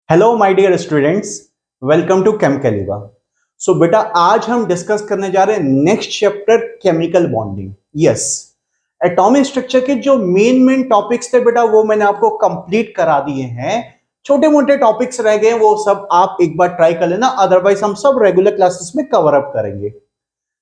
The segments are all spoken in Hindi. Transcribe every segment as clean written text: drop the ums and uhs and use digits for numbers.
Hello my dear students, welcome to केमिकलिवा। सो बेटा, आज हम डिस्कस करने जा रहे हैं next chapter chemical bonding. Yes, atomic structure के जो मेन टॉपिक्स थे बेटा, वो मैंने आपको कंप्लीट करा दिए हैं। छोटे मोटे टॉपिक्स रह गए, वो सब आप एक बार ट्राई कर लेना, अदरवाइज हम सब रेगुलर क्लासेस में कवर अप करेंगे।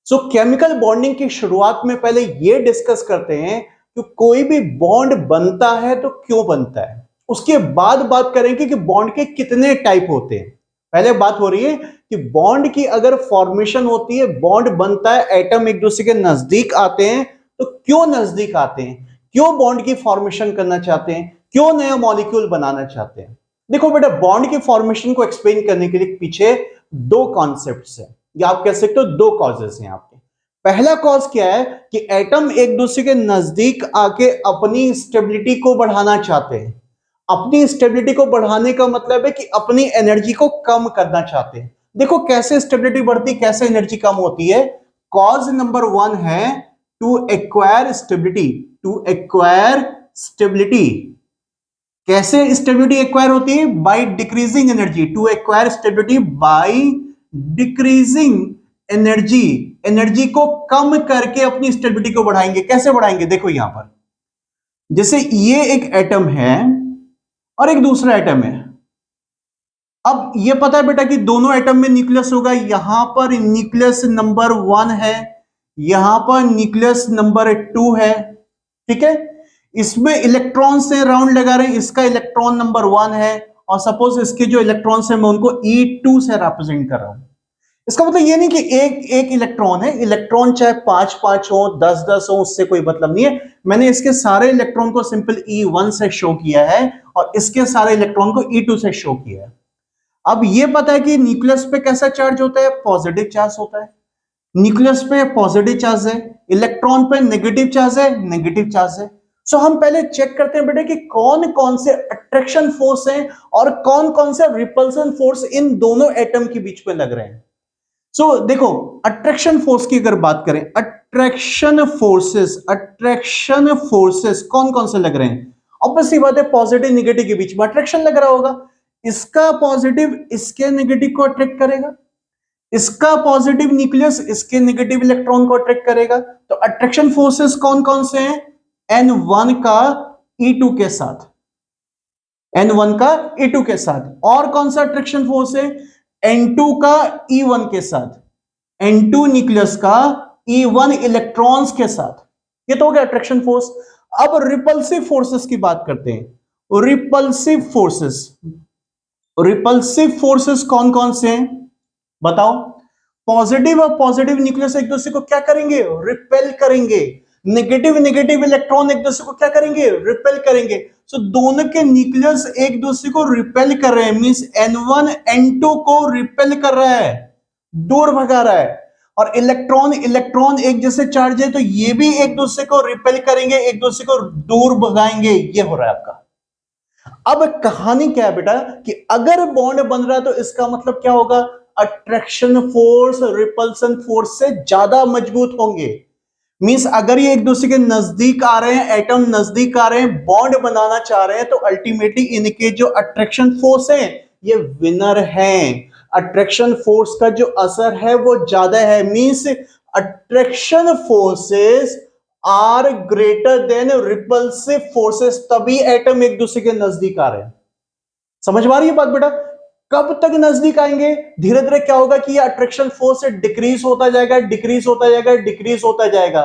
सो केमिकल बॉन्डिंग की शुरुआत में पहले ये डिस्कस करते हैं कि कोई भी बॉन्ड बनता है तो क्यों बनता है। उसके बाद बात करेंगे कि बॉन्ड के कितने टाइप होते हैं। पहले बात हो रही है कि बॉन्ड की अगर फॉर्मेशन होती है, बॉन्ड बनता है, एटम एक दूसरे के नजदीक आते हैं, तो क्यों नजदीक आते हैं, क्यों बॉन्ड की फॉर्मेशन करना चाहते हैं, क्यों नया मॉलिक्यूल बनाना चाहते हैं। देखो बेटा, बॉन्ड की फॉर्मेशन को एक्सप्लेन करने के लिए पीछे दो कॉन्सेप्ट्स हैं, या आप कह सकते हो दो कॉजेस हैं आपके। पहला कॉज क्या है कि एटम एक दूसरे के नजदीक आके अपनी स्टेबिलिटी को बढ़ाना चाहते हैं। अपनी स्टेबिलिटी को बढ़ाने का मतलब है कि अपनी एनर्जी को कम करना चाहते हैं। देखो कैसे स्टेबिलिटी बढ़ती, कैसे एनर्जी कम होती है। कॉज नंबर वन है to acquire stability. To acquire stability. कैसे स्टेबिलिटी एक्वायर होती है? By decreasing energy. To acquire stability by decreasing energy. Energy को कम करके अपनी स्टेबिलिटी को बढ़ाएंगे। कैसे बढ़ाएंगे? देखो यहां पर, जैसे ये एक एटम है और एक दूसरा एटम है। अब ये पता है बेटा कि दोनों एटम में न्यूक्लियस होगा। यहां पर न्यूक्लियस नंबर 1 है, यहां पर न्यूक्लियस नंबर 2 है। ठीक है, इसमें इलेक्ट्रॉन से राउंड लगा रहे हैं, इसका इलेक्ट्रॉन नंबर 1 है और सपोज इसके जो इलेक्ट्रॉन्स है मैं उनको E2 से रिप्रेजेंट कर रहा हूं। इसका मतलब ये नहीं कि एक एक इलेक्ट्रॉन है, इलेक्ट्रॉन चाहे 5-5 हो, 10-10 हो, उससे कोई मतलब नहीं है। मैंने इसके सारे इलेक्ट्रॉन को सिंपल E1 से शो किया है और इसके सारे इलेक्ट्रॉन को E2 से शो किया है। अब ये पता है कि न्यूक्लियस पे कैसा चार्ज होता है? पॉजिटिव चार्ज होता है। न्यूक्लियस पे पॉजिटिव चार्ज है, इलेक्ट्रॉन पे नेगेटिव चार्ज है, नेगेटिव चार्ज है। सो हम पहले चेक करते हैं बेटे कि कौन कौन से अट्रैक्शन फोर्स हैं और कौन कौन से रिपल्सन फोर्स इन दोनों एटम के बीच में लग रहे हैं। सो देखो, अट्रैक्शन फोर्स की अगर बात करें, अट्रैक्शन फोर्सेस कौन कौन से लग रहे हैं? ऑब्वियसली बात है, पॉजिटिव निगेटिव के बीच में अट्रैक्शन लग रहा होगा। इसका पॉजिटिव इसके नेगेटिव को अट्रैक्ट करेगा, इसका पॉजिटिव न्यूक्लियस इसके नेगेटिव इलेक्ट्रॉन को अट्रैक्ट करेगा। तो अट्रैक्शन फोर्सेस कौन कौन से हैं? N1 का E2 के साथ, N1 का E2 के साथ। और कौन सा अट्रैक्शन फोर्स है? N2 का E1 के साथ, N2 न्यूक्लियस का E1 इलेक्ट्रॉन्स के साथ। ये तो हो गया अट्रैक्शन फोर्स। अब रिपल्सिव फोर्सेस की बात करते हैं। रिपल्सिव फोर्सेस कौन कौन से हैं बताओ? पॉजिटिव और पॉजिटिव न्यूक्लियस एक दूसरे को क्या करेंगे? रिपेल करेंगे। नेगेटिव नेगेटिव इलेक्ट्रॉन एक दूसरे को क्या करेंगे? रिपेल करेंगे। सो दोनों के न्यूक्लियस एक दूसरे को रिपेल कर रहे हैं, मींस N1 N2 को रिपेल कर रहा है, दूर भगा रहा है। और इलेक्ट्रॉन इलेक्ट्रॉन एक जैसे चार्ज है तो ये भी एक दूसरे को रिपेल करेंगे, एक दूसरे को दूर भगाएंगे। ये हो रहा है आपका। अब कहानी क्या है बेटा कि अगर बॉन्ड बन रहा है तो इसका मतलब क्या होगा? अट्रैक्शन फोर्स रिपल्सन फोर्स से ज्यादा मजबूत होंगे। मींस अगर ये एक दूसरे के नजदीक आ रहे हैं, एटम नजदीक आ रहे हैं, बॉन्ड बनाना चाह रहे हैं, तो अल्टीमेटली इनके जो अट्रैक्शन फोर्स है ये विनर हैं। अट्रैक्शन फोर्स का जो असर है वो ज्यादा है। Means attraction forces are greater than repulsive forces, तभी एटम एक दूसरे के नजदीक आ रहे हैं। समझ में आ रही है बात बेटा? कब तक नजदीक आएंगे? धीरे धीरे क्या होगा कि ये अट्रैक्शन फोर्स डिक्रीज होता जाएगा, डिक्रीज होता जाएगा, डिक्रीज होता जाएगा।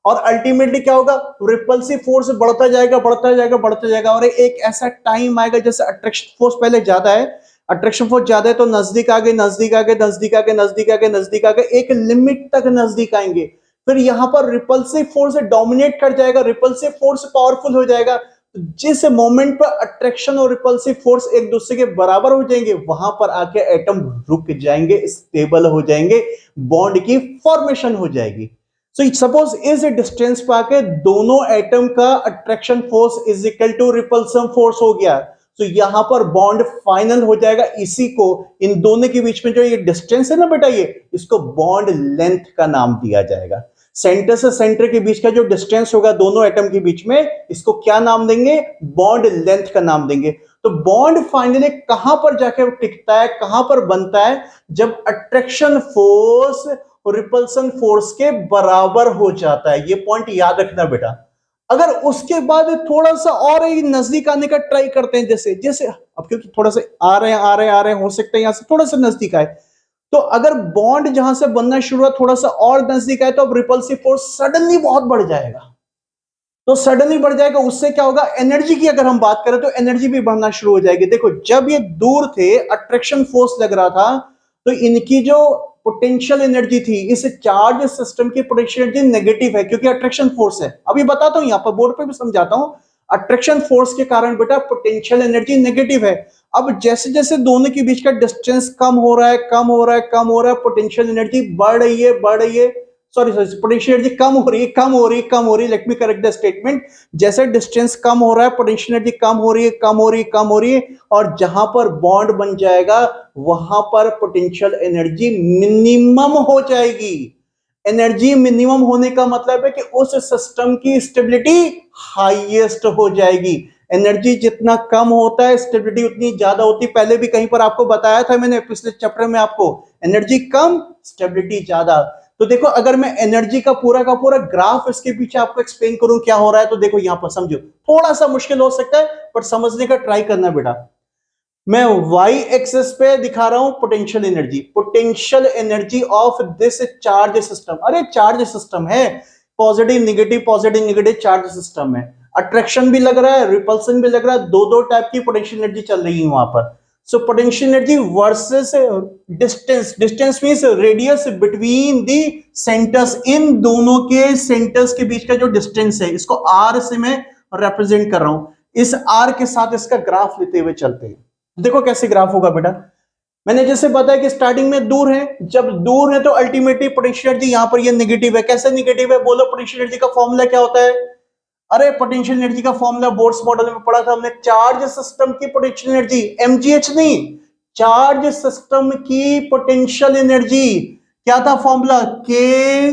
और अल्टीमेटली क्या होगा? रिपल्सिव फोर्स बढ़ता जाएगा, बढ़ता जाएगा, बढ़ता जाएगा। और एक ऐसा टाइम आएगा, जैसे अट्रैक्शन फोर्स पहले ज्यादा है, अट्रैक्शन फोर्स ज्यादा है तो नजदीक आ गए, नजदीक आ गए, नजदीक आ गए, नजदीक आ गए, नजदीक आ गए, एक लिमिट तक नजदीक आएंगे। फिर यहां पर रिपल्सिव फोर्स डोमिनेट कर जाएगा, रिपल्सिव फोर्स पावरफुल हो जाएगा। जिस मोमेंट पर अट्रैक्शन और रिपल्सिव फोर्स एक दूसरे के बराबर हो जाएंगे, वहां पर आके एटम रुक जाएंगे, स्टेबल हो जाएंगे, बॉन्ड की फॉर्मेशन हो जाएगी। सो सपोज इस डिस्टेंस पर आके दोनों एटम का attraction force is equal to repulsion force हो गया, तो यहां पर बॉन्ड फाइनल हो जाएगा। इसी को, इन दोनों के बीच में जो ये डिस्टेंस है ना बेटा, ये इसको बॉन्ड लेंथ का नाम दिया जाएगा। सेंटर से सेंटर के बीच का जो डिस्टेंस होगा दोनों एटम के बीच में, इसको क्या नाम देंगे? बॉन्ड लेंथ का नाम देंगे। तो बॉन्ड फाइनली कहां पर जाके टिकता है, कहां पर बनता है, जब अट्रैक्शन फोर्स और रिपल्सन फोर्स के बराबर हो जाता है। ये पॉइंट याद रखना बेटा। अगर उसके बाद थोड़ा सा और नजदीक आने का ट्राई करते हैं, जैसे जैसे अब क्योंकि थोड़ा सा आ रहे हैं, हो सकता है यहां से थोड़ा सा नजदीक आए, तो अगर बॉन्ड जहां से बनना शुरू हुआ थोड़ा सा और नजदीक आए, तो अब रिपल्सिव फोर्स सडनली बहुत बढ़ जाएगा। तो सडनली बढ़ जाएगा, उससे क्या होगा, एनर्जी की अगर हम बात करें तो एनर्जी भी बढ़ना शुरू हो जाएगी। देखो जब ये दूर थे, अट्रैक्शन फोर्स लग रहा था, तो इनकी जो पोटेंशियल एनर्जी थी, इस चार्ज सिस्टम की पोटेंशियल एनर्जी नेगेटिव है क्योंकि अट्रैक्शन फोर्स है। अभी बताता हूं, यहां पर बोर्ड पे भी समझाता हूं। अट्रैक्शन फोर्स के कारण बेटा पोटेंशियल एनर्जी नेगेटिव है। अब जैसे जैसे दोनों के बीच का डिस्टेंस कम हो रहा है, कम हो रहा है, कम हो रहा है, पोटेंशियल एनर्जी बढ़ रही है, बढ़ रही है, सॉरी पोटेंशियल एनर्जी कम हो रही है, कम हो रही है, कम हो रही है। Let me correct the statement. जैसे डिस्टेंस कम हो रहा है, पोटेंशियल एनर्जी कम हो रही है, कम हो रही है, कम हो रही है, और जहां पर बॉन्ड बन जाएगा वहां पर पोटेंशियल एनर्जी मिनिमम हो जाएगी। एनर्जी मिनिमम होने का मतलब है कि उस सिस्टम की स्टेबिलिटी हाईएस्ट हो जाएगी। एनर्जी जितना कम होता है, स्टेबिलिटी उतनी ज्यादा होती। पहले भी कहीं पर आपको बताया था मैंने पिछले चैप्टर में आपको, एनर्जी कम स्टेबिलिटी ज्यादा। तो देखो अगर मैं एनर्जी का पूरा ग्राफ इसके पीछे आपको एक्सप्लेन करूं क्या हो रहा है, तो देखो यहां पर समझो, थोड़ा सा मुश्किल हो सकता है पर समझने का ट्राई करना बेटा। मैं वाई एक्सिस पे दिखा रहा हूं potential energy of this charge system. अरे चार्ज सिस्टम है, पॉजिटिव नेगेटिव चार्ज सिस्टम है। अट्रैक्शन भी लग रहा है, रिपल्सन भी लग रहा है, दो दो टाइप की पोटेंशियल एनर्जी चल रही है वहां पर। So potential energy versus distance means radius between the centres. इन दोनों के सेंटर्स के बीच का जो डिस्टेंस है, इसको आर से मैं रिप्रेजेंट कर रहा हूं। इस आर के साथ इसका ग्राफ लेते हुए चलते हैं। देखो कैसे ग्राफ होगा बेटा। मैंने जैसे बताया कि स्टार्टिंग में दूर है, जब दूर है तो अल्टीमेटली पोटेंशियल एनर्जी यहां पर ये नेगेटिव है। कैसे नेगेटिव है बोलो, पोटेंशियल एनर्जी का फॉर्मूला क्या होता है? अरे पोटेंशियल एनर्जी का फॉर्मूला बोर्ड्स मॉडल में पढ़ा था हमने। चार्ज सिस्टम की पोटेंशियल एनर्जी, एमजीएच नहीं, चार्ज सिस्टम की पोटेंशियल एनर्जी क्या था फॉर्मूला? के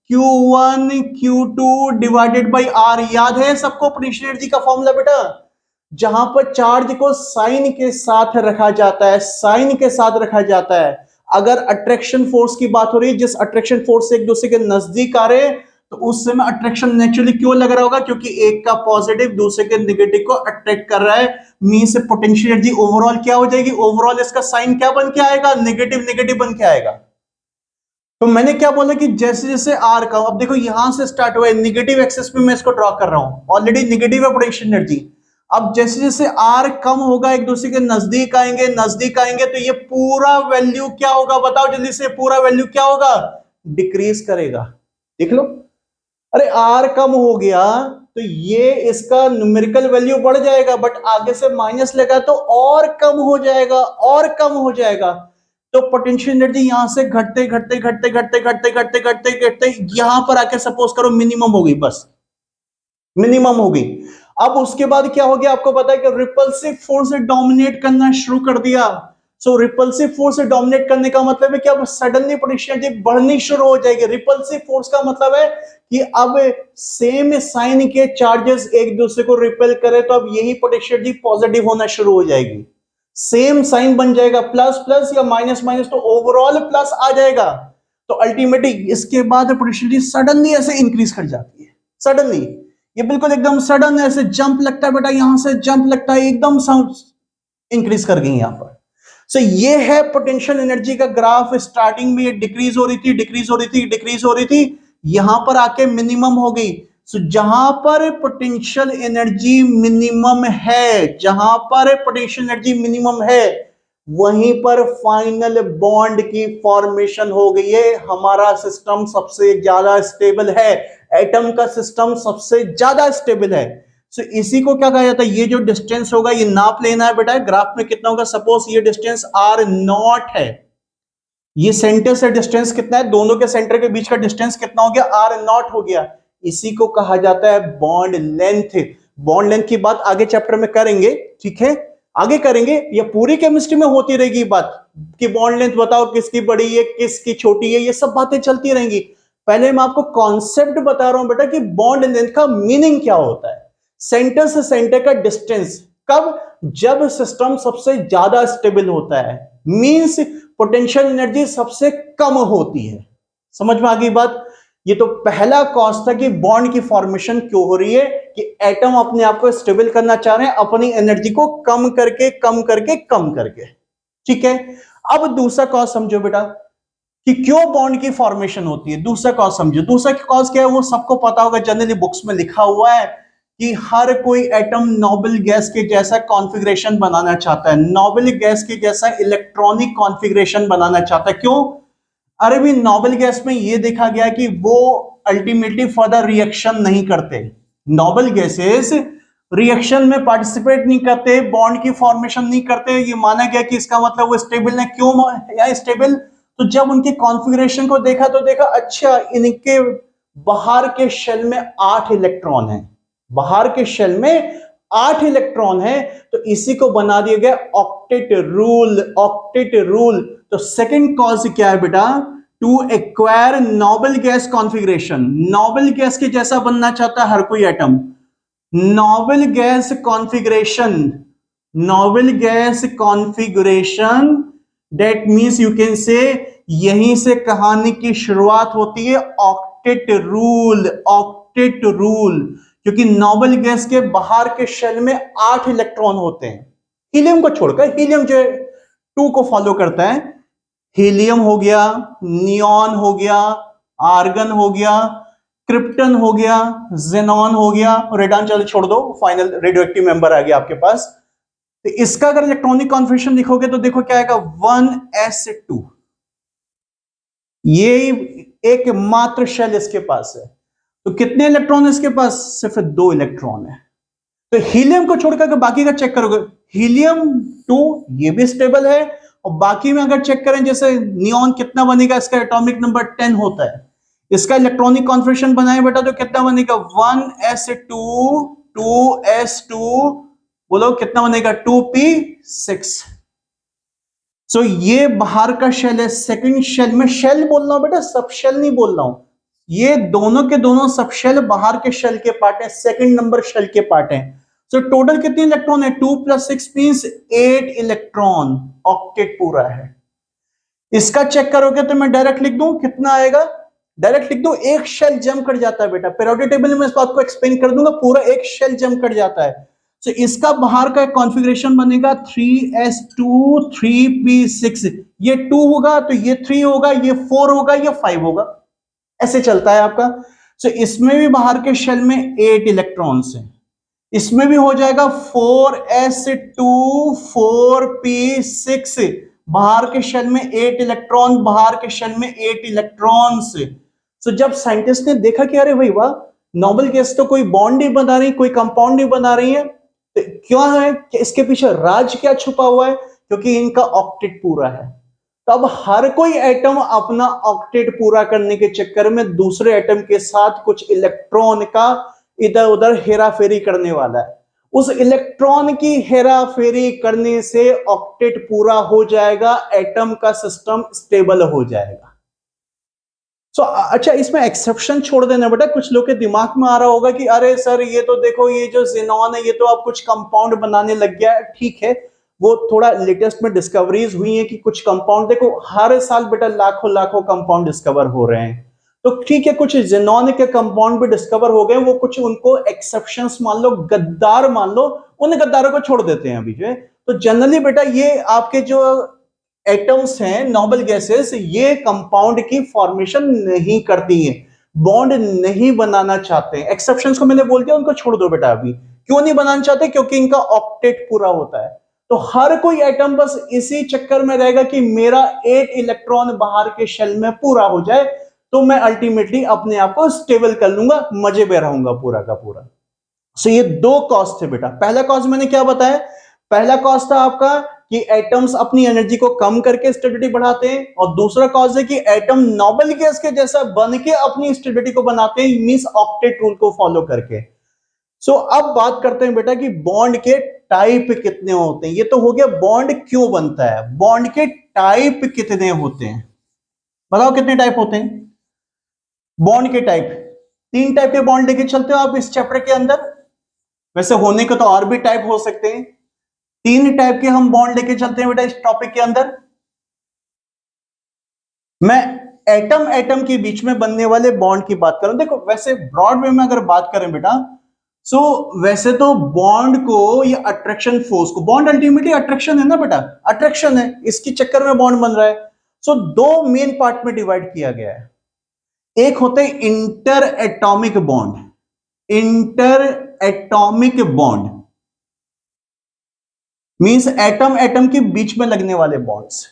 Q1 Q2 divided by are. याद है सबको पोटेंशियल एनर्जी का फॉर्मूला बेटा? जहां पर चार्ज को साइन के साथ रखा जाता है, साइन के साथ रखा जाता है। अगर अट्रैक्शन फोर्स की बात हो रही है, जिस अट्रैक्शन फोर्स से एक दूसरे के नजदीक आ रहे हैं, तो उस समय अट्रैक्शन नेचुरली क्यों लग रहा होगा? क्योंकि एक का पॉजिटिव दूसरे के नेगेटिव को अट्रैक्ट कर रहा है। मींस पोटेंशियल एनर्जी ओवरऑल क्या हो जाएगी? ओवरऑल इसका साइन क्या बन के आएगा? नेगेटिव नेगेटिव बन के आएगा। तो मैंने क्या बोला कि जैसे जैसे आर का, अब देखो यहां से स्टार्ट हुआ है, नेगेटिव एक्सेस पे मैं इसको ड्रॉ कर रहा हूं, ऑलरेडी नेगेटिव है पोटेंशियल एनर्जी। अब जैसे जैसे आर कम होगा, एक दूसरे के नजदीक आएंगे, तो ये पूरा वैल्यू क्या होगा बताओ जल्दी से, पूरा वैल्यू क्या होगा? डिक्रीज करेगा। देख लो, अरे आर कम हो गया तो ये इसका न्यूमेरिकल वैल्यू बढ़ जाएगा, बट आगे से माइनस लगा तो और कम हो जाएगा, और कम हो जाएगा। तो पोटेंशियल एनर्जी यहां से घटते यहां पर आके सपोज करो मिनिमम हो गई, बस मिनिमम हो गई। अब उसके बाद क्या हो गया आपको पता है कि रिपल्सिव फोर्स से डोमिनेट करना शुरू कर दिया। सो रिपल्सिव फोर्स से डोमिनेट करने का मतलब है कि अब सडनली पोटेंशियल एनर्जी बढ़नी शुरू हो जाएगी। रिपल्सिव फोर्स का मतलब है कि अब सेम साइन के चार्जेस एक दूसरे को रिपेल करे, तो अब यही पोटेंशियल एनर्जी पॉजिटिव होना शुरू हो जाएगी। सेम साइन बन जाएगा, प्लस प्लस या माइनस माइनस, तो ओवरऑल प्लस आ जाएगा। तो अल्टीमेटली इसके बाद पोटेंशियल एनर्जी सडनली ऐसे इंक्रीज कर जाती है। सडनली, ये बिल्कुल एकदम सडन ऐसे जंप लगता है बेटा, यहां से जंप लगता है, एकदम इंक्रीज कर गई यहां पर। सो ये है पोटेंशियल एनर्जी का ग्राफ। स्टार्टिंग में ये डिक्रीज हो रही थी, यहां पर आके मिनिमम हो गई। सो जहां पर पोटेंशियल एनर्जी मिनिमम है, वहीं पर फाइनल बॉन्ड की फॉर्मेशन हो गई है। हमारा सिस्टम सबसे ज्यादा स्टेबल है, एटम का सिस्टम सबसे ज्यादा स्टेबल है। सो इसी को क्या कहा जाता है? ये जो डिस्टेंस होगा ये नाप लेना है बेटा, ग्राफ में कितना होगा। सपोज ये डिस्टेंस आर नॉट है, ये सेंटर से डिस्टेंस कितना है, दोनों के सेंटर के बीच का डिस्टेंस कितना हो गया? आर नॉट हो गया। इसी को कहा जाता है बॉन्ड लेंथ। बॉन्ड लेंथ की बात आगे चैप्टर में करेंगे, ठीक है, आगे करेंगे। ये पूरी केमिस्ट्री में होती रहेगी बात कि बॉन्ड लेंथ बताओ किसकी बड़ी है किसकी छोटी है, ये सब बातें चलती रहेंगी। पहले मैं आपको कॉन्सेप्ट बता रहा हूं बेटा कि बॉन्ड लेंथ का मीनिंग क्या होता है। सेंटर से सेंटर का डिस्टेंस, कब? जब सिस्टम सबसे ज्यादा स्टेबल होता है, मींस पोटेंशियल एनर्जी सबसे कम होती है। समझ में आ गई बात? ये तो पहला कॉज था कि बॉन्ड की फॉर्मेशन क्यों हो रही है, कि एटम अपने आप को स्टेबल करना चाह रहे हैं, अपनी एनर्जी को कम करके कम करके कम करके। ठीक है, अब दूसरा कॉज समझो बेटा कि क्यों बॉन्ड की फॉर्मेशन होती है। दूसरा कॉज समझो, दूसरा कॉज क्या है वो सबको पता होगा, जनरली बुक्स में लिखा हुआ है कि हर कोई एटम नोबल गैस के जैसा कॉन्फ़िगरेशन बनाना चाहता है, नोबल गैस के जैसा इलेक्ट्रॉनिक कॉन्फ़िगरेशन बनाना चाहता है। क्यों? अरे भी नोबल गैस में यह देखा गया कि वो अल्टीमेटली फर्दर रिएक्शन नहीं करते, नोबल गैसेस रिएक्शन में पार्टिसिपेट नहीं करते, बॉन्ड की फॉर्मेशन नहीं करते। ये माना गया कि इसका मतलब वो स्टेबल है। क्यों या स्टेबल? तो जब उनके कॉन्फ़िगरेशन को देखा तो देखा अच्छा इनके बाहर के शेल में 8 इलेक्ट्रॉन है, बाहर के शेल में 8 इलेक्ट्रॉन है, तो इसी को बना दिया गया ऑक्टेट रूल। Octet rule. तो सेकंड कॉज क्या है बेटा? To acquire noble gas configuration. Noble gas के जैसा बनना चाहता है हर कोई एटम। Noble gas configuration, noble gas configuration, that means you can say यहीं से कहानी की शुरुआत होती है, ऑक्टेट रूल। ऑक्टेट रूल, क्योंकि नोबल गैस के बाहर के शेल में 8 इलेक्ट्रॉन होते हैं, हीलियम को छोड़कर। हीलियम जो 2 को फॉलो करता है, हीलियम हो गया, नियॉन हो गया, आर्गन हो गया, क्रिप्टन हो गया, जेनॉन हो गया, रेडान चलो छोड़ दो, फाइनल रेडियोएक्टिव मेंबर आ गया आपके पास। तो इसका अगर इलेक्ट्रॉनिक कॉन्फ़िगरेशन लिखोगे तो देखो क्या आएगा, 1s2। ये एकमात्र शेल इसके पास है। तो कितने इलेक्ट्रॉन इसके पास? सिर्फ 2 इलेक्ट्रॉन है। तो हीलियम को छोड़कर बाकी का चेक करोगे, हीलियम 2 ये भी स्टेबल है, और बाकी में अगर चेक करें जैसे नियॉन कितना बनेगा, इसका एटॉमिक नंबर 10 होता है, इसका इलेक्ट्रॉनिक कॉन्फ़िगरेशन बनाए बेटा तो कितना बनेगा, 1s2 2s2, बोलो कितना बनेगा, 2p6। सो ये बाहर का शेल है। सेकंड शेल में शेल बोल रहा हूं बेटा, सब शेल नहीं बोल रहा हूं, ये दोनों के दोनों सब शेल बाहर के शेल के पार्ट है, सेकंड नंबर शेल के पार्ट है। सो टोटल कितने इलेक्ट्रॉन है? 2 + 6 मींस 8 इलेक्ट्रॉन। ऑक्टेट पूरा है। इसका चेक करोगे तो मैं डायरेक्ट लिख दूं, कितना आएगा? डायरेक्ट लिख दूं, एक शेल जम कर जाता है बेटा। पीरियोडिक टेबल में इस बात को एक्सप्लेन कर दूंगा, पूरा एक शेल जम कर जाता है। तो इसका बाहर का कॉन्फ़िगरेशन बनेगा 3s2 3p6। ये 2 होगा तो ये 3 होगा, ये 4 होगा, ये 5 होगा, ऐसे चलता है आपका। सो इसमें भी बाहर के शेल में 8 इलेक्ट्रॉन्स हैं, इसमें भी हो जाएगा 4s2 4p6। बाहर के शेल में 8 इलेक्ट्रॉन, बाहर के शेल में 8 इलेक्ट्रॉन्स। सो जब साइंटिस्ट ने देखा कि अरे भाई वाह, नोबल गैस तो कोई बॉन्ड नहीं बना रही, कोई कंपाउंड नहीं बना रही है, तो क्यों है कि इसके पीछे राज क्या छुपा हुआ है? क्योंकि इनका ऑक्टेट पूरा है। तो अब हर कोई एटम अपना ऑक्टेट पूरा करने के चक्कर में दूसरे एटम के साथ कुछ इलेक्ट्रॉन का इधर उधर हेराफेरी करने वाला है। उस इलेक्ट्रॉन की हेराफेरी करने से ऑक्टेट पूरा हो जाएगा, एटम का सिस्टम स्टेबल हो जाएगा। अच्छा, इसमें एक्सेप्शन छोड़ देना बेटा। कुछ लोग के दिमाग में आ रहा होगा कि अरे सर ये तो देखो, ये जो जेनॉन है ये तो अब कुछ कंपाउंड बनाने लग गया है। ठीक है, वो थोड़ा लेटेस्ट में डिस्कवरीज हुई है कि कुछ कंपाउंड, देखो हर साल बेटा लाखों लाखों कंपाउंड डिस्कवर हो रहे हैं। तो ठीक है, कुछ जेनॉन के कंपाउंड भी डिस्कवर हो गए, वो कुछ उनको एक्सेप्शंस मान लो, गद्दार मान लो, उन गद्दारों को छोड़ देते हैं अभी जो है। तो जनरली बेटा ये आपके जो एटम्स हैं, नोबल गैसेस, ये कंपाउंड की फॉर्मेशन नहीं करती हैं, बॉन्ड नहीं बनाना चाहते हैं। एक्सेप्शंस को मैंने बोल दिया, उनको छोड़ दो बेटा अभी। क्यों नहीं बनाना चाहते? क्योंकि इनका ऑक्टेट पूरा होता है। तो हर कोई एटम बस इसी चक्कर में रहेगा कि मेरा 8 इलेक्ट्रॉन बाहर के शेल में पूरा हो जाए, तो मैं अल्टीमेटली अपने आप को स्टेबल कर लूंगा, मजे में रहूंगा पूरा का पूरा। सो ये 2 कॉज थे बेटा। पहला कॉज मैंने क्या बताया? पहला कॉज था आपका कि एटम्स अपनी एनर्जी को कम करके स्टेबिलिटी बढ़ाते हैं, और दूसरा कॉज है कि एटम नोबल गैस के जैसा बन के अपनी स्टेबिलिटी को बनाते हैं, मींस ऑक्टेट रूल को फॉलो करके। सो अब बात करते हैं बेटा कि बॉन्ड के टाइप कितने होते हैं। ये तो हो गया बॉन्ड क्यों बनता है, बॉन्ड के टाइप कितने होते हैं। बताओ कितने टाइप होते हैं बॉन्ड के टाइप? 3 टाइप के बॉन्ड लेके चलते हो आप इस चैप्टर के अंदर। वैसे होने को तो और भी टाइप हो सकते हैं, तीन टाइप के हम बॉन्ड लेके चलते हैं बेटा इस टॉपिक के अंदर। मैं एटम एटम के बीच में बनने वाले बॉन्ड की बात करूं। देखो वैसे ब्रॉड वे में अगर बात करें बेटा, सो वैसे तो बॉन्ड को या अट्रैक्शन फोर्स को, बॉन्ड अल्टीमेटली अट्रैक्शन है ना बेटा, अट्रैक्शन है, इसकी चक्कर में बॉन्ड बन रहा है। सो दो मेन पार्ट में डिवाइड किया गया है। एक होते हैं inter atomic bond, inter atomic bond means atom atom के बीच में लगने वाले बॉन्ड्स,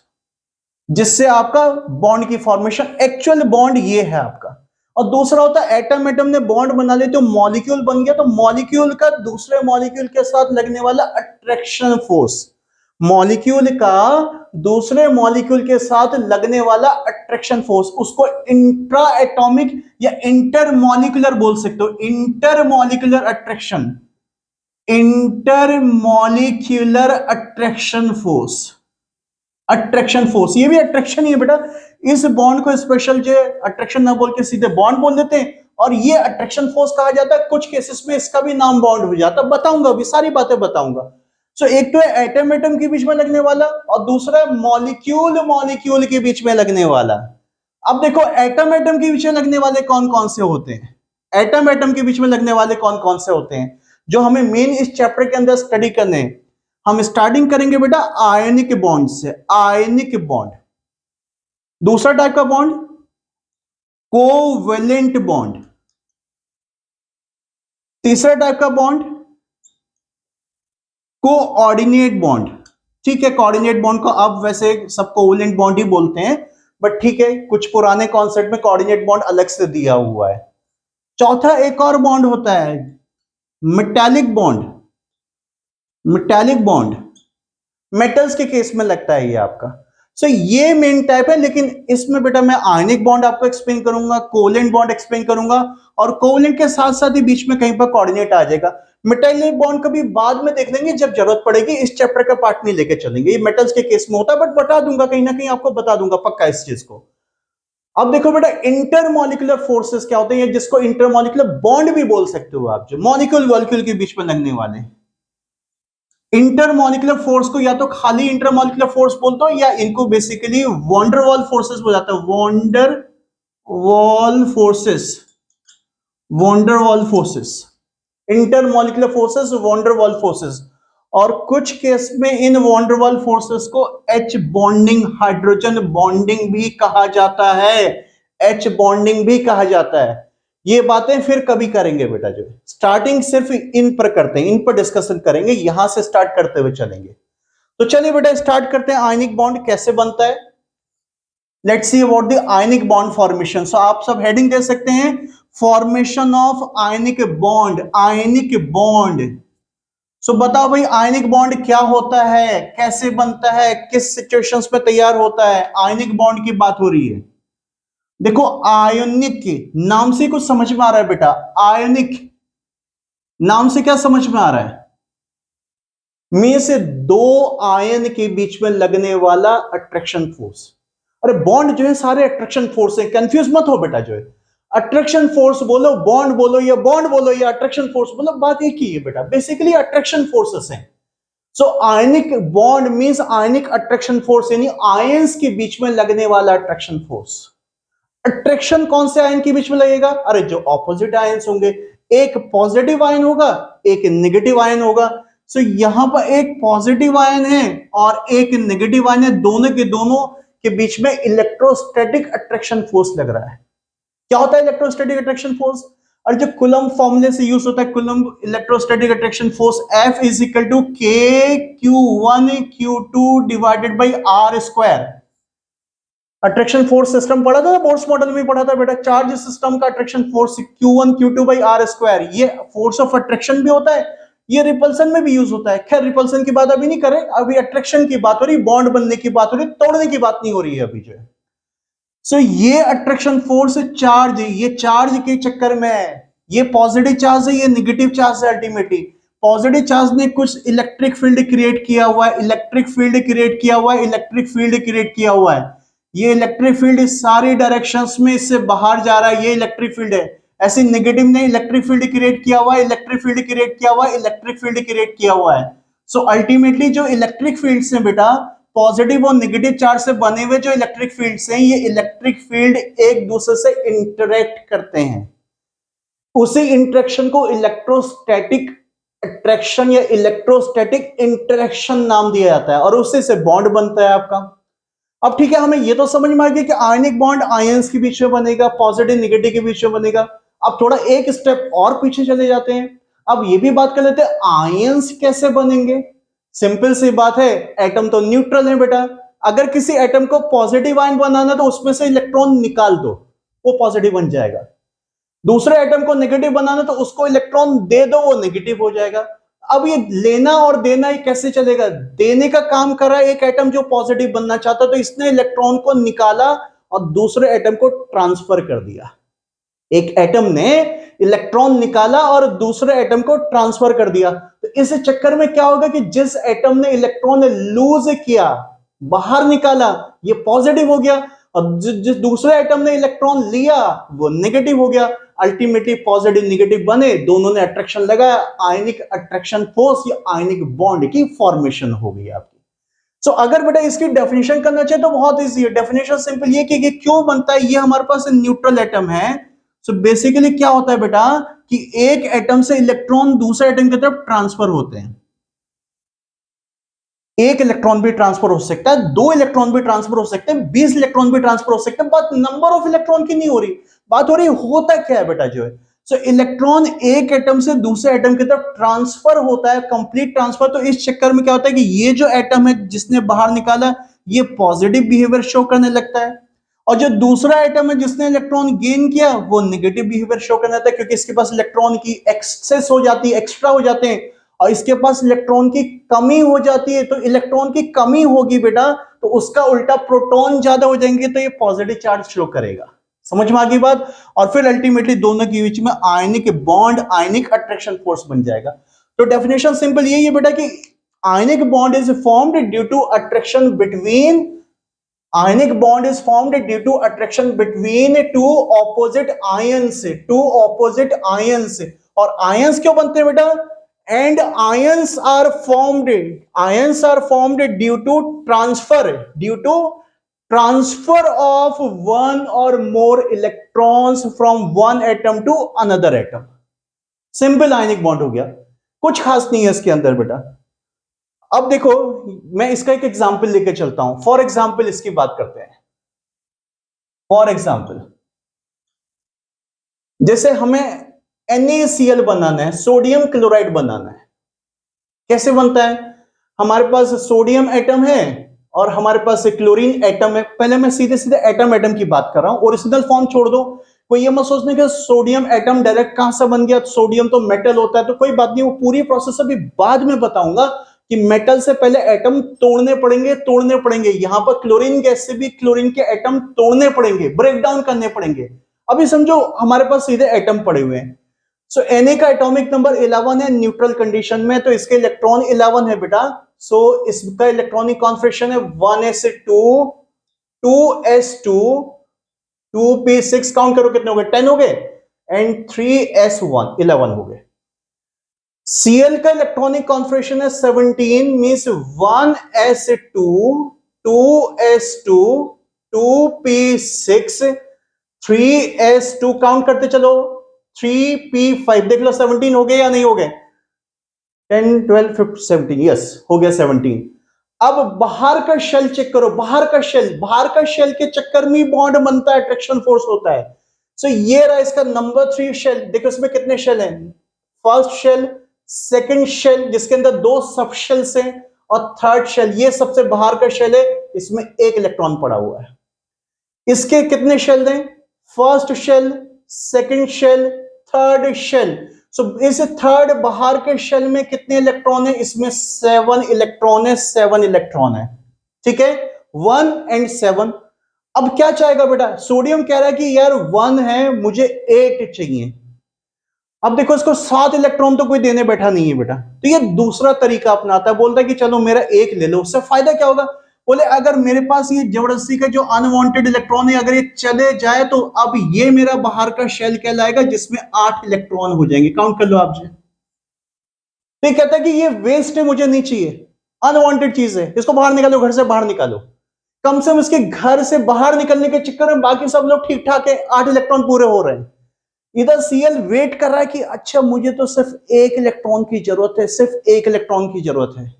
जिससे आपका बॉन्ड की फॉर्मेशन, एक्चुअल बॉन्ड ये है आपका। और दूसरा होता है एटम एटम ने बॉन्ड बना ले तो मॉलिक्यूल बन गया, तो मॉलिक्यूल का दूसरे मॉलिक्यूल के साथ लगने वाला अट्रैक्शन फोर्स, मॉलिक्यूल का दूसरे मॉलिक्यूल के साथ लगने वाला अट्रैक्शन फोर्स, उसको इंट्रा एटॉमिक या इंटर मॉलिक्यूलर बोल सकते हो। Inter molecular attraction, inter molecular attraction force, attraction force ये भी अट्रैक्शन ही है बेटा। इस बॉन्ड को स्पेशल जो अट्रैक्शन ना बोल के सीधे बॉन्ड बोल देते हैं, और ये अट्रैक्शन फोर्स कहा जाता है। कुछ केसेस में इसका भी नाम बॉन्ड हो जाता है, बताऊंगा अभी, सारी बातें बताऊंगा। सो एक तो है एटम एटम के बीच में लगने वाला, और दूसरा मॉलिक्यूल मॉलिक्यूल के बीच में लगने वाला। अब देखो एटम एटम के बीच में लगने वाले कौन कौन से होते हैं, एटम एटम के बीच में लगने वाले कौन कौन से होते हैं जो हमें मेन इस चैप्टर के अंदर स्टडी करने हैं। हम स्टार्टिंग करेंगे बेटा आयनिक बॉन्ड से, आयनिक बॉन्ड। दूसरा टाइप का बॉन्ड कोवेलेंट बॉन्ड। तीसरा टाइप का बॉन्ड कोऑर्डिनेट बॉन्ड। ठीक है, कोऑर्डिनेट बॉन्ड को अब वैसे सब कोवेलेंट बॉन्ड ही बोलते हैं, बट ठीक है, कुछ पुराने कॉन्सेप्ट में कोऑर्डिनेट बॉन्ड अलग से दिया हुआ है। चौथा एक और बॉन्ड होता है metallic bond, metallic bond metals के केस में लगता है ये आपका। सो ये मेन टाइप है, लेकिन इसमें बेटा मैं आयनिक बॉन्ड आपको एक्सप्लेन करूंगा, कोवेलेंट बॉन्ड एक्सप्लेन करूंगा, और कोवेलेंट के साथ साथ ही बीच में कहीं पर कोऑर्डिनेट आ जाएगा। मेटालिक बॉन्ड कभी बाद में देख लेंगे जब जरूरत पड़ेगी, इस चैप्टर का पार्ट नहीं लेके चलेंगे, ये मेटल्स के केस में होता है, बट बता दूंगा कहीं ना कहीं आपको बता दूंगा पक्का इस चीज को। अब देखो बेटा इंटरमॉलिक्यूलर फोर्सेस क्या होते हैं, जिसको इंटरमॉलिक्यूलर बॉन्ड भी बोल सकते हो आप, जो मॉलिक्यूल मॉलिक्यूल के बीच में लगने वाले। इंटरमॉलिक्यूलर फोर्स को या तो खाली इंटरमॉलिक्यूलर फोर्स बोलते हो, या इनको बेसिकली वॉन्डरवॉल फोर्सेस बोला जाता है, van der Waals forces, van der Waals forces, intermolecular forces, van der Waals forces. और कुछ केस में इन वॉन्डरवॉल फोर्सेस को एच बॉन्डिंग, हाइड्रोजन बॉन्डिंग भी कहा जाता है, एच बॉन्डिंग भी कहा जाता है। ये बातें फिर कभी करेंगे बेटा, जो स्टार्टिंग सिर्फ इन पर करते हैं, इन पर डिस्कशन करेंगे, यहां से स्टार्ट करते हुए चलेंगे। तो चलिए बेटा स्टार्ट करते हैं, आयनिक बॉन्ड कैसे बनता है। Let's see about the ionic bond formation. So आप सब हेडिंग दे सकते हैं, formation of ionic bond, ionic bond. So बताओ भाई आयनिक बॉन्ड क्या होता है, कैसे बनता है, किस सिचुएशंस में तैयार होता है। आयनिक बॉन्ड की बात हो रही है। देखो आयोनिक नाम से कुछ समझ में आ रहा है बेटा, आयोनिक नाम से क्या समझ में आ रहा है, में से दो आयन के बीच में लगने वाला अट्रैक्शन फोर्स। अरे बॉन्ड जो है सारे अट्रैक्शन फोर्स है, कंफ्यूज मत हो बेटा, जो है अट्रैक्शन फोर्स बोलो, बॉन्ड बोलो, या बॉन्ड बोलो या अट्रैक्शन फोर्स बोलो, बात एक ही है बेटा, बेसिकली अट्रैक्शन फोर्सेस हैं। सो आयनिक बॉन्ड मींस आयनिक अट्रैक्शन फोर्स, यानी आयंस के बीच में लगने वाला अट्रैक्शन फोर्स। अट्रैक्शन कौन से आयन के बीच में लगेगा, अरे जो ऑपोजिट आयंस होंगे, एक पॉजिटिव आयन होगा, एक नेगेटिव आयन होगा। सो यहां पर एक पॉजिटिव आयन है और एक नेगेटिव आयन है, दोनों के दोनों के बीच में इलेक्ट्रोस्टैटिक अट्रैक्शन फोर्स लग रहा है। क्या होता है इलेक्ट्रोस्टैटिक अट्रैक्शन फोर्स, और जो कूलम्ब फॉर्मूले से यूज होता है, coulomb electrostatic attraction force, F is equal to KQ1 Q2 divided by R square. Attraction force system पढ़ा था, बोर्ड्स मॉडल में पढ़ा था बेटा, चार्ज सिस्टम का attraction force Q1 Q2 by R square. ये फोर्स ऑफ अट्रैक्शन भी होता है, ये रिपल्सन में भी यूज होता है। खैर रिपल्सन की बात अभी नहीं करें, अभी अट्रैक्शन की बात हो रही, बॉन्ड बनने की बात हो रही, तोड़ने की बात नहीं हो रही है अभी जो है। सो ये अट्रैक्शन फोर्स चार्ज, ये चार्ज के चक्कर में है, ये पॉजिटिव चार्ज है, ये नेगेटिव चार्ज है। अल्टीमेटली पॉजिटिव चार्ज ने कुछ इलेक्ट्रिक फील्ड क्रिएट किया हुआ है, इलेक्ट्रिक फील्ड क्रिएट किया हुआ है, इलेक्ट्रिक फील्ड क्रिएट किया हुआ है। ये इलेक्ट्रिक फील्ड इस सारी डायरेक्शंस में इससे बाहर जा रहा है, ये इलेक्ट्रिक फील्ड है। ऐसे नेगेटिव ने इलेक्ट्रिक फील्ड क्रिएट किया हुआ है, इलेक्ट्रिक फील्ड क्रिएट किया हुआ है, इलेक्ट्रिक फील्ड क्रिएट किया हुआ है। सो अल्टीमेटली जो इलेक्ट्रिक फील्ड्स हैं बेटा, पॉजिटिव और नेगेटिव चार्ज से बने हुए जो इलेक्ट्रिक फील्ड्स हैं, ये इलेक्ट्रिक फील्ड एक दूसरे से इंटरेक्ट करते हैं। उसी इंटरेक्शन को इलेक्ट्रोस्टैटिक अट्रैक्शन या इलेक्ट्रोस्टैटिक इंटरेक्शन नाम दिया जाता है, और उसी से बॉन्ड बनता है आपका। अब ठीक है, हमें ये तो समझ में आ गया कि आयनिक बॉन्ड आयंस के बीच में बनेगा, पॉजिटिव नेगेटिव के बीच में बनेगा। अब थोड़ा एक स्टेप और पीछे चले जाते हैं, अब ये भी बात कर लेते हैं आयंस कैसे बनेंगे। सिंपल सी बात है, एटम तो न्यूट्रल है बेटा, अगर किसी एटम को पॉजिटिव आयन बनाना तो उसमें से इलेक्ट्रॉन निकाल दो, वो पॉजिटिव बन जाएगा। दूसरे एटम को नेगेटिव बनाना तो उसको इलेक्ट्रॉन दे दो, वो नेगेटिव हो जाएगा। अब ये लेना और देना ये कैसे चलेगा? देने का काम कर रहा है एक एटम जो पॉजिटिव बनना चाहता, तो इसने इलेक्ट्रॉन को निकाला और दूसरे एटम को ट्रांसफर कर दिया। एक एटम ने इलेक्ट्रॉन निकाला और दूसरे एटम को ट्रांसफर कर दिया। तो इस चक्कर में क्या होगा कि जिस एटम ने इलेक्ट्रॉन लूज किया, बाहर निकाला, ये पॉजिटिव हो गया, और जिस दूसरे एटम ने इलेक्ट्रॉन लिया वो नेगेटिव हो गया। अल्टीमेटली पॉजिटिव नेगेटिव बने, दोनों ने अट्रैक्शन लगाया, आयनिक अट्रैक्शन फोर्स या आयनिक बॉन्ड की फॉर्मेशन हो गई आपकी। सो अगर बेटा इसकी डेफिनेशन करना चाहे तो बहुत इजी है। डेफिनेशन सिंपल ये कि ये क्यों बनता है, ये हमारे पास न्यूट्रल एटम है। सो बेसिकली क्या होता है बेटा कि एक एटम से इलेक्ट्रॉन दूसरे एटम की तरफ ट्रांसफर होते हैं। एक इलेक्ट्रॉन भी ट्रांसफर हो सकता है, 2 इलेक्ट्रॉन भी ट्रांसफर हो सकते हैं, 20 इलेक्ट्रॉन भी ट्रांसफर हो सकते हैं, बात नंबर ऑफ इलेक्ट्रॉन की नहीं हो रही, बात हो रही होता क्या है बेटा जो है। सो इलेक्ट्रॉन एक एटम से दूसरे एटम की तरफ ट्रांसफर होता है, कंप्लीट ट्रांसफर। तो इस चक्कर में क्या होता है कि ये जो एटम है जिसने बाहर निकाला, ये पॉजिटिव बिहेवियर शो करने लगता है, और जो दूसरा एटम है जिसने इलेक्ट्रॉन गेन किया, वो नेगेटिव बिहेवियर शो करने लगता है, क्योंकि इसके पास इलेक्ट्रॉन की एक्सेस हो जाती है, एक्स्ट्रा हो जाते हैं, और इसके पास इलेक्ट्रॉन की कमी हो जाती है। तो इलेक्ट्रॉन की कमी होगी बेटा, तो उसका उल्टा प्रोटॉन ज्यादा हो जाएंगे, तो ये पॉजिटिव चार्ज शो करेगा। समझ में आ गई बात? और फिर अल्टीमेटली दोनों के बीच में ionic bond, ionic attraction force बन जाएगा। तो डेफिनेशन सिंपल यही है बेटा कि ionic bond is formed due to attraction between ionic bond is formed due to attraction between two opposite ions, और ions क्यों बनते हैं बेटा? And ions are formed due to transfer of one or more electrons from one atom to another atom। Simple ionic bond हो गया, कुछ खास नहीं है इसके अंदर बेटा। अब देखो, मैं इसका एक एग्जाम्पल लेके चलता हूं। फॉर एग्जाम्पल इसकी बात करते हैं। फॉर एग्जाम्पल जैसे हमें NaCl बनाना है, सोडियम क्लोराइड बनाना है। कैसे बनता है? हमारे पास सोडियम एटम है और हमारे पास क्लोरीन एटम है। पहले मैं सीधे सीधे एटम की बात कर रहा हूं, ओरिजिनल फॉर्म छोड़ दो। कोई ये मत सोचने कि सोडियम एटम डायरेक्ट कहां से बन गया, सोडियम तो मेटल होता है, तो कोई बात नहीं, वो पूरी प्रोसेस अभी बाद में बताऊंगा कि मेटल से पहले एटम तोड़ने पड़ेंगे। यहां पर क्लोरीन गैस से भी क्लोरीन के एटम तोड़ने पड़ेंगे, ब्रेक डाउन करने पड़ेंगे। अभी समझो हमारे पास सीधे एटम पड़े हुए हैं। सो Na का एटॉमिक नंबर 11 है न्यूट्रल कंडीशन में, तो इसके इलेक्ट्रॉन 11 है बेटा। सो इसका इलेक्ट्रॉनिक कॉन्फिगरेशन है 1s2 2s2 2p6, काउंट करो कितने हो गए, 10 हो गए, एंड 3s1 11 हो गए। Cl का इलेक्ट्रॉनिक कॉन्फिगरेशन है 17, means 1s2 2s2 2p6 3s2, count करते चलो, 3p5, देख लो 17 हो गए या नहीं हो गए, 10 12 15 17, यस हो गया 17। अब बाहर का शेल चेक करो, बाहर का शेल के चक्कर में बॉन्ड बनता है, अट्रैक्शन फोर्स होता है। सो ये रहा इसका नंबर 3 शेल। देखो इसमें कितने शेल हैं, फर्स्ट शेल, सेकंड शेल जिसके अंदर 2 सब शेल्स हैं, और थर्ड शेल, ये सबसे बाहर का शेल है, इसमें 1 इलेक्ट्रॉन पड़ा हुआ है। इसके कितने शेल हैं? First shell, second shell, third shell. So इस थर्ड बाहर के शेल में कितने इलेक्ट्रॉन है? इसमें 7 इलेक्ट्रॉन है, 7 इलेक्ट्रॉन है, ठीक है, 1 and 7। अब क्या चाहेगा बेटा? सोडियम कह रहा है कि यार 1 है, मुझे 8 चाहिए। अब देखो इसको 7 इलेक्ट्रॉन तो कोई देने बैठा नहीं है बेटा, तो ये दूसरा तरीका अपनाता है, बोलता है कि चलो मेरा 1 ले लो। उससे फायदा क्या होगा? बोले अगर मेरे पास ये जबरदस्ती का जो अनवांटेड इलेक्ट्रॉन है अगर ये चले जाए, तो अब ये मेरा बाहर का शेल कहलाएगा जिसमें 8 इलेक्ट्रॉन हो जाएंगे। काउंट कर लो आप जी। तो ये कहता है कि ये वेस्ट है, मुझे नहीं चाहिए, अनवांटेड चीज है, इसको बाहर निकालो, घर से बाहर निकालो। कम से कम इसके घर से बाहर निकलने के चक्कर में बाकी सब लोग ठीक ठाक है, 8 इलेक्ट्रॉन पूरे हो रहे हैं। इधर Cl वेट कर रहा है कि अच्छा मुझे तो सिर्फ 1 इलेक्ट्रॉन की जरूरत है, सिर्फ 1 इलेक्ट्रॉन की जरूरत है,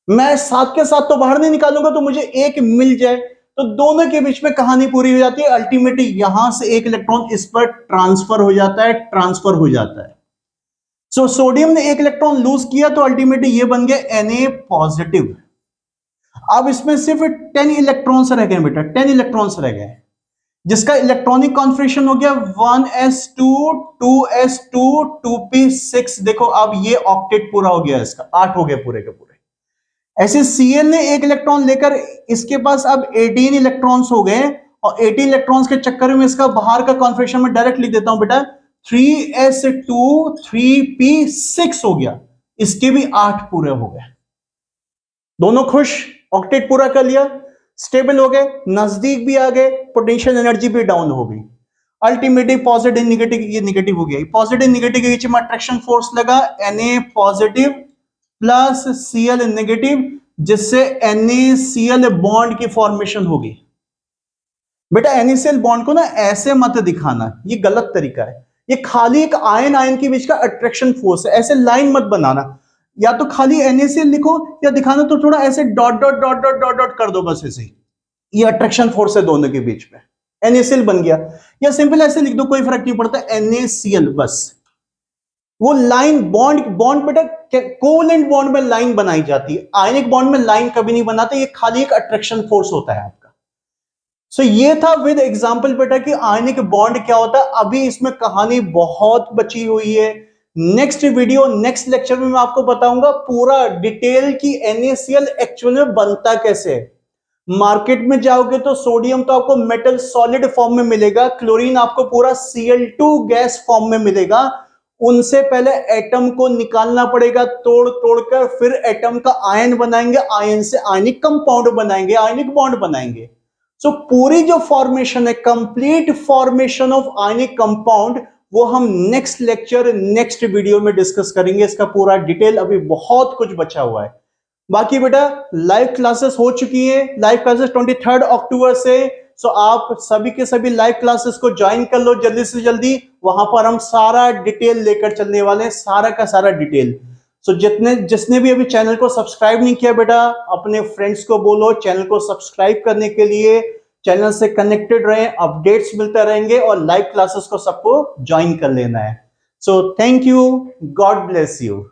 मैं 7 के 7 तो बाहर नहीं निकालूंगा, तो मुझे 1 मिल जाए। तो दोनों के बीच में कहानी पूरी हो जाती है, अल्टीमेटली यहां से 1 इलेक्ट्रॉन इस पर ट्रांसफर हो जाता है, ट्रांसफर हो जाता है। सो सोडियम ने 1 इलेक्ट्रॉन लूज किया, तो अल्टीमेटली ये बन गया Na पॉजिटिव। अब इसमें सिर्फ 10 इलेक्ट्रॉन्स रह गए बेटा, 10 इलेक्ट्रॉन्स रह गए, जिसका इलेक्ट्रॉनिक कॉन्फिगरेशन हो गया 1s2 2s2 2p6। देखो अब ये ऑक्टेट पूरा हो गया, इसका 8 हो गए पूरे के पूरे। ऐसे Cl ने 1 इलेक्ट्रॉन लेकर इसके पास अब 18 इलेक्ट्रॉन्स हो गए, और 18 इलेक्ट्रॉन्स के चक्कर में इसका बाहर का कॉन्फिगरेशन में डायरेक्ट लिख देता हूं बेटा, 3s2 3p6 हो गया, इसके भी 8 पूरे हो गए। दोनों खुश, ऑक्टेट पूरा कर लिया, स्टेबल हो गए, नजदीक भी आ गए, पोटेंशियल एनर्जी भी डाउन हो गई। अल्टीमेटली पॉजिटिव नेगेटिव, ये नेगेटिव हो गया, पॉजिटिव नेगेटिव के बीच में अट्रैक्शन फोर्स लगा, Na positive plus Cl negative, जिससे NaCl बॉन्ड की फॉर्मेशन होगी। बेटा NaCl बॉन्ड को ना ऐसे मत दिखाना, ये गलत तरीका है, ये खाली एक आयन आयन के बीच का अट्रैक्शन फोर्स है, ऐसे लाइन मत बनाना, या तो खाली NaCl लिखो, या दिखाना तो थोड़ा ऐसे dot dot dot dot dot dot कर दो, बस ऐसे। ये अट्रैक्शन फोर्स है दोनों के बीच में, NaCl बन गया, या सिंपल ऐसे लिख दो, कोई फर्क नहीं पड़ता, NaCl बस। वो लाइन बॉन्ड, बॉन्ड बेटा कोवेलेंट बॉन्ड में लाइन बनाई जाती है, आयनिक बॉन्ड में लाइन कभी नहीं बनाते, ये खाली एक अट्रैक्शन फोर्स होता है आपका। सो ये था विद एग्जांपल बेटा कि आयनिक बॉन्ड क्या होता है। अभी इसमें कहानी बहुत बची हुई है, नेक्स्ट वीडियो नेक्स्ट लेक्चर में मैं आपको बताऊंगा पूरा डिटेल की NaCl एक्चुअल में बनता कैसे है। मार्केट में जाओगे तो सोडियम तो आपको मेटल सॉलिड फॉर्म में मिलेगा, क्लोरीन आपको पूरा Cl2 गैस फॉर्म में मिलेगा। उनसे पहले एटम को निकालना पड़ेगा तोड़ तोड़कर, फिर एटम का आयन बनाएंगे, आयन से आयनिक कंपाउंड बनाएंगे, आयनिक बॉन्ड बनाएंगे। सो पूरी जो फॉर्मेशन है, complete formation of ionic compound, वो हम नेक्स्ट लेक्चर नेक्स्ट वीडियो में डिस्कस करेंगे, इसका पूरा डिटेल, अभी बहुत कुछ बचा हुआ है। बाकी बेटा लाइव क्लासेस हो चुकी है, लाइव क्लासेस 23 अक्टूबर से। सो आप सभी के सभी लाइव क्लासेस को ज्वाइन कर लो जल्दी से जल्दी, वहां पर हम सारा डिटेल लेकर चलने वाले हैं, सारा का सारा डिटेल। सो जिसने भी अभी चैनल को सब्सक्राइब नहीं किया बेटा, अपने फ्रेंड्स को बोलो चैनल को सब्सक्राइब करने के लिए, चैनल से कनेक्टेड रहें, अपडेट्स मिलते रहेंगे, और लाइव क्लासेस को सबको ज्वाइन कर लेना है। So thank you, God bless you.